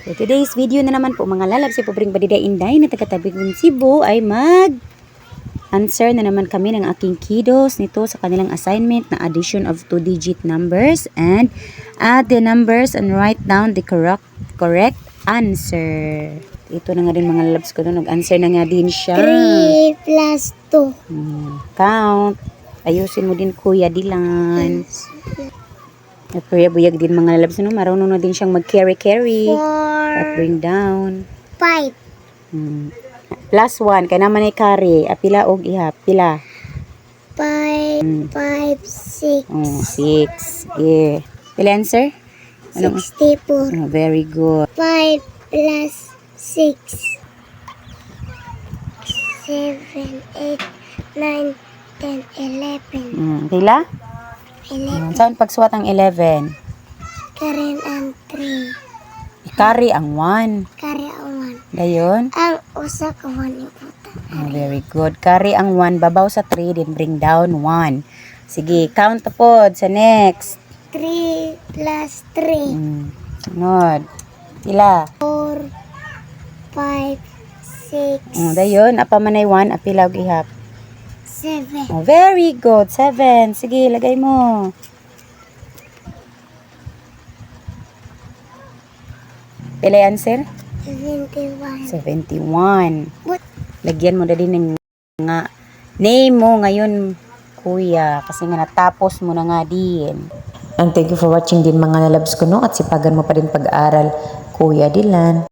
So today's video na naman po mga lalab, si Pobring Badida Inday na taga-tabi ng Cebu ay answer na naman kami ng aking kiddos nito sa kanilang assignment na addition of 2-digit numbers and add the numbers and write down the correct answer. Ito na nga din mga lalabs ko doon, nag-answer na nga din siya. 3 plus 2. Count. Ayusin mo din Kuya Dilan. Kuya Buyag din mga lalabs, no? Marunong na din siyang mag-carry. 4, At bring down. 5. Plus 1. Kaya naman ay carry. Apila og ihap. Pila? 5, 6. 6. Yeah. Pila answer? 64. Very good. 5 plus 6. 7, 8, 9, 10, 11. Pila? 11. Saan pagsuwat ang 11? Karen ang 3. I-carry ang 1. Kare ang 1. Dayon? Ang usa ka 1 ibutan. Very good. Carry ang 1. Babaw sa 3. Then bring down 1. Sige, count to pod sa next. 3 plus 3. Sunod. Pila? 4, 5, 6, Dayon. Apa manay 1. Apila og ihap. 7. Very good. 7. Sige, lagay mo. Pila yung answer? 71. 71. What? Lagyan mo na din ng nga name mo ngayon, Kuya. Kasi nga natapos mo na nga din. And thank you for watching din mga lalabs ko, no? At sipagan mo pa din pag-aaral, Kuya Dilan.